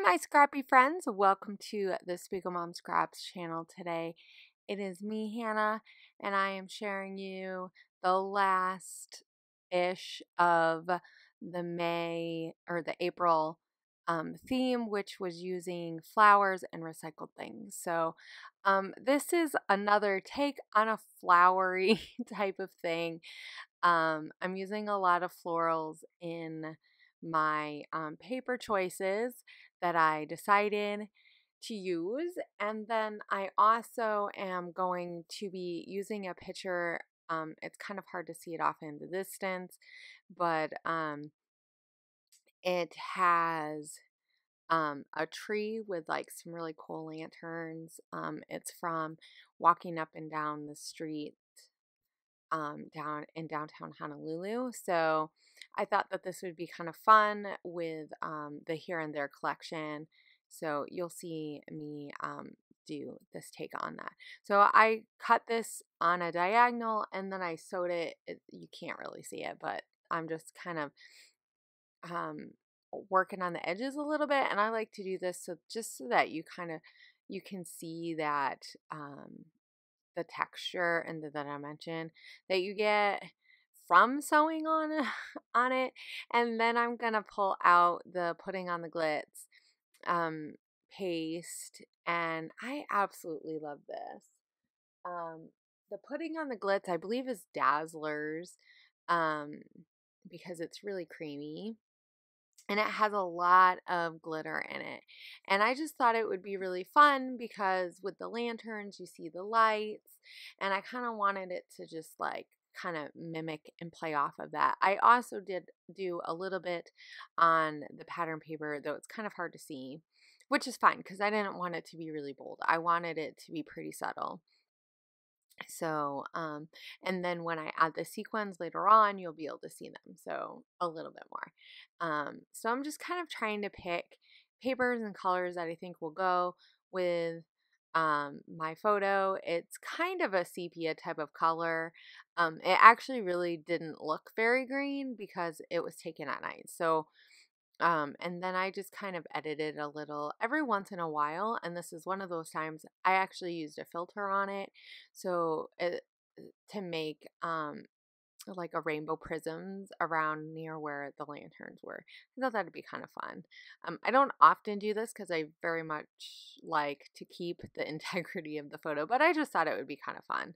my scrappy friends, welcome to the SpiegelMom Scraps channel today. It is me, Hannah, and I am sharing you the last-ish of the May or the April theme, which was using flowers and recycled things. So this is another take on a flowery type of thing. I'm using a lot of florals in my paper choices that I decided to use, and then I also am going to be using a picture. It's kind of hard to see it off in the distance, but it has a tree with like some really cool lanterns. It's from walking up and down the street down in downtown Honolulu. So I thought that this would be kind of fun with the Here and There collection. So you'll see me do this take on that. So I cut this on a diagonal and then I sewed it. You can't really see it, but I'm just kind of working on the edges a little bit. And I like to do this just so that you can see that the texture and the dimension that you get from sewing on on it. And then I'm gonna pull out the putting on the glitz paste, and I absolutely love this. The putting on the glitz I believe is Dazzler's, because it's really creamy and it has a lot of glitter in it. And I just thought it would be really fun because with the lanterns, you see the lights, and I kind of wanted it to just like kind of mimic and play off of that. I also did do a little bit on the pattern paper, though it's kind of hard to see, which is fine because I didn't want it to be really bold. I wanted it to be pretty subtle. So, and then when I add the sequins later on, you'll be able to see them. So a little bit more. So I'm just kind of trying to pick papers and colors that I think will go with my photo. It's kind of a sepia type of color. It actually really didn't look very green because it was taken at night. So and then I just kind of edited a little every once in a while, and this is one of those times I actually used a filter on it, so to make like a rainbow prisms around near where the lanterns were. I thought that'd be kind of fun. I don't often do this because I very much like to keep the integrity of the photo, but I just thought it would be kind of fun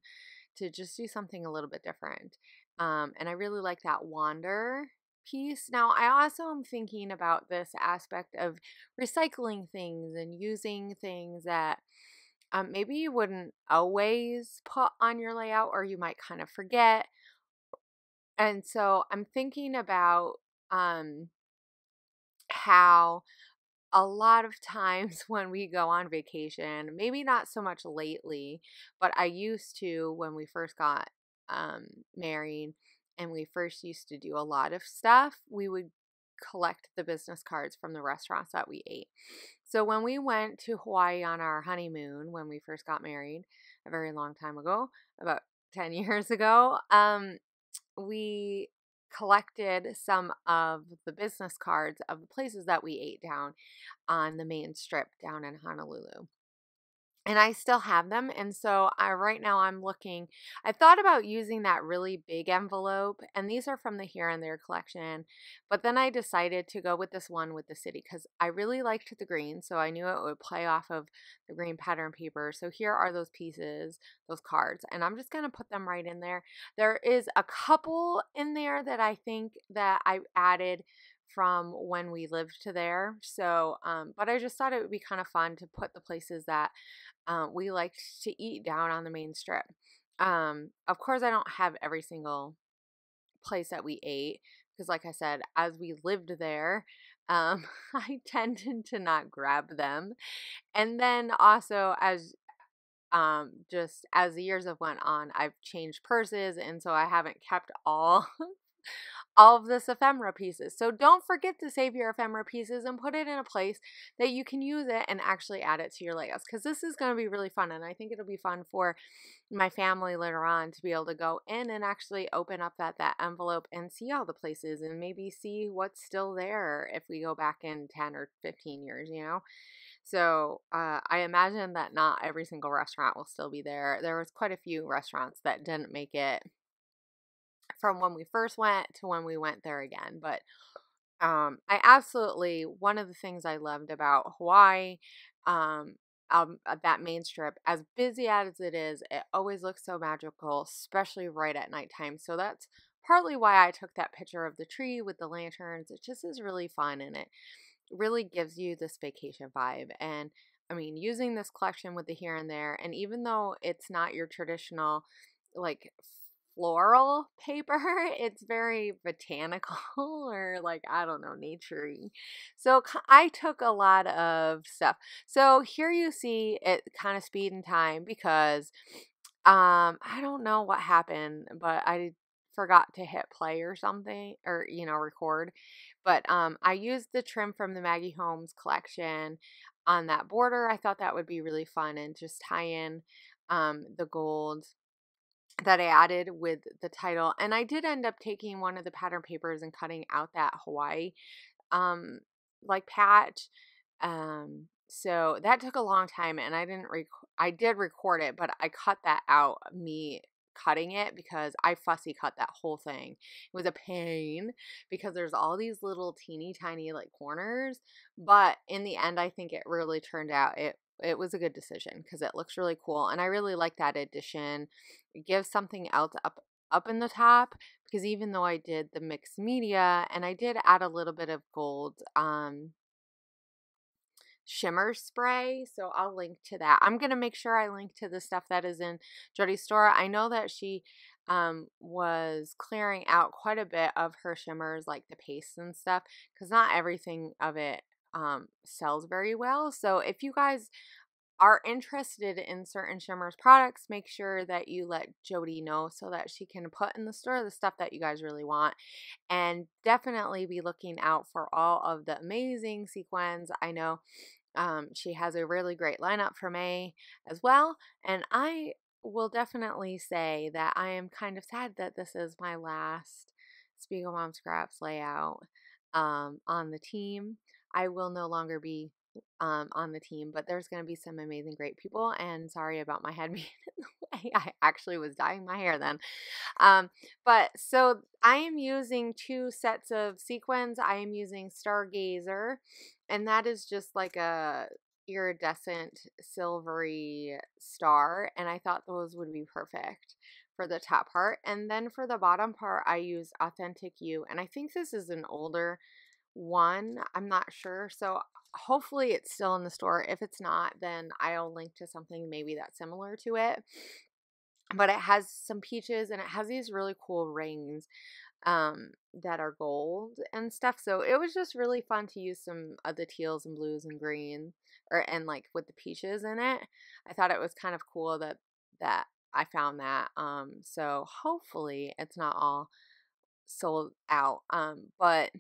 to just do something a little bit different. And I really like that wander piece. Now, I also am thinking about this aspect of recycling things and using things that maybe you wouldn't always put on your layout, or you might kind of forget. And so I'm thinking about how a lot of times when we go on vacation, maybe not so much lately, but I used to when we first got married and we first used to do a lot of stuff, we would collect the business cards from the restaurants that we ate. So when we went to Hawaii on our honeymoon, when we first got married, a very long time ago, about 10 years ago, we collected some of the business cards of the places that we ate down on the main strip down in Honolulu. And I still have them. And so right now I'm looking, I thought about using that really big envelope, and these are from the Here and There collection. But then I decided to go with this one with the city because I really liked the green. So I knew it would play off of the green pattern paper. So here are those pieces, those cards, and I'm just going to put them right in there. There is a couple in there that I think that I added from when we lived there. So, but I just thought it would be kind of fun to put the places that we liked to eat down on the main strip. Of course, I don't have every single place that we ate because, like I said, as we lived there, I tended to not grab them. And then also, as just as the years have went on, I've changed purses, and so I haven't kept all all of this ephemera pieces. So don't forget to save your ephemera pieces and put it in a place that you can use it and actually add it to your layouts, because this is going to be really fun, and I think it'll be fun for my family later on to be able to go in and actually open up that envelope and see all the places and maybe see what's still there if we go back in 10 or 15 years, you know? So I imagine that not every single restaurant will still be there. There was quite a few restaurants that didn't make it from when we first went to when we went there again. But I absolutely, one of the things I loved about Hawaii, that main strip, as busy as it is, it always looks so magical, especially right at nighttime. So that's partly why I took that picture of the tree with the lanterns. It just is really fun, and it really gives you this vacation vibe. And I mean, using this collection with the here and there, and even though it's not your traditional like floral paper, it's very botanical or like, I don't know, naturey. So I took a lot of stuff. So here you see it kind of speed in time because I don't know what happened, but I forgot to hit play or something, or record. But I used the trim from the Maggie Holmes collection on that border. I thought that would be really fun, and just tie in the gold that I added with the title. And I did end up taking one of the pattern papers and cutting out that Hawaii like patch. So that took a long time, and I did record it, but I cut that out, me cutting it, because I fussy cut that whole thing. It was a pain because there's all these little teeny tiny like corners, but in the end I think it really turned out, it was a good decision because it looks really cool, and I really like that addition. It gives something else up in the top, because even though I did the mixed media and I did add a little bit of gold shimmer spray, so I'll link to that. I'm gonna make sure I link to the stuff that is in Jody's store. I know that she was clearing out quite a bit of her shimmers, like the pastes and stuff, because not everything of it sells very well. So if you guys are interested in certain Shimmerz products, make sure that you let Jody know so that she can put in the store the stuff that you guys really want. And definitely be looking out for all of the amazing sequins. I know she has a really great lineup for May as well. And I will definitely say that I am kind of sad that this is my last SpiegelMom Scraps layout on the team. I will no longer be on the team, but there's going to be some amazing, great people. And sorry about my head being in the way. I actually was dyeing my hair then. But so I am using 2 sets of sequins. I am using Stargazer, and that is just like a iridescent silvery star, and I thought those would be perfect for the top part. And then for the bottom part, I use Authentic You, and I think this is an older one. I'm not sure. So hopefully it's still in the store. If it's not, then I'll link to something maybe that's similar to it. But it has some peaches, and it has these really cool rings that are gold and stuff. So it was just really fun to use some of the teals and blues and green, and like with the peaches in it. I thought it was kind of cool that I found that. So hopefully it's not all sold out. But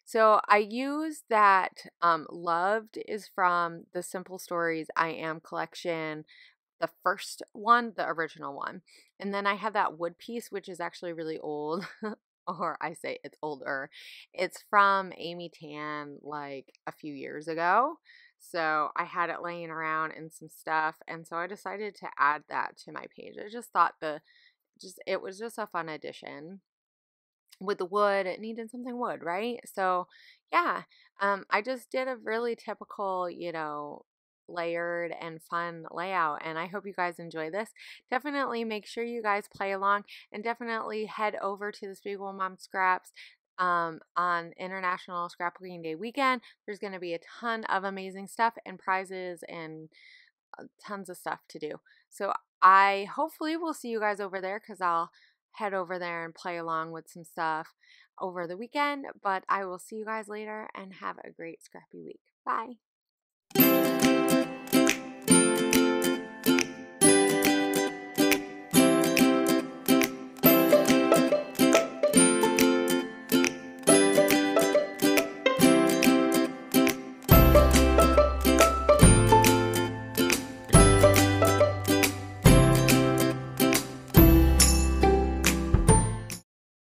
so I use that Loved is from the Simple Stories I Am collection, the first one, the original one. And then I have that wood piece, which is actually really old. Or I say it's older. It's from Amy Tan like a few years ago. So I had it laying around in some stuff, and so I decided to add that to my page. I just thought it was just a fun addition. With the wood, it needed something wood, right? So yeah, I just did a really typical, layered and fun layout, and I hope you guys enjoy this. Definitely make sure you guys play along, and definitely head over to the SpiegelMom Scraps on International Scrapbooking Day weekend. There's going to be a ton of amazing stuff and prizes and tons of stuff to do. So I hopefully will see you guys over there, because I'll head over there and play along with some stuff over the weekend. But I will see you guys later, and have a great scrappy week. Bye.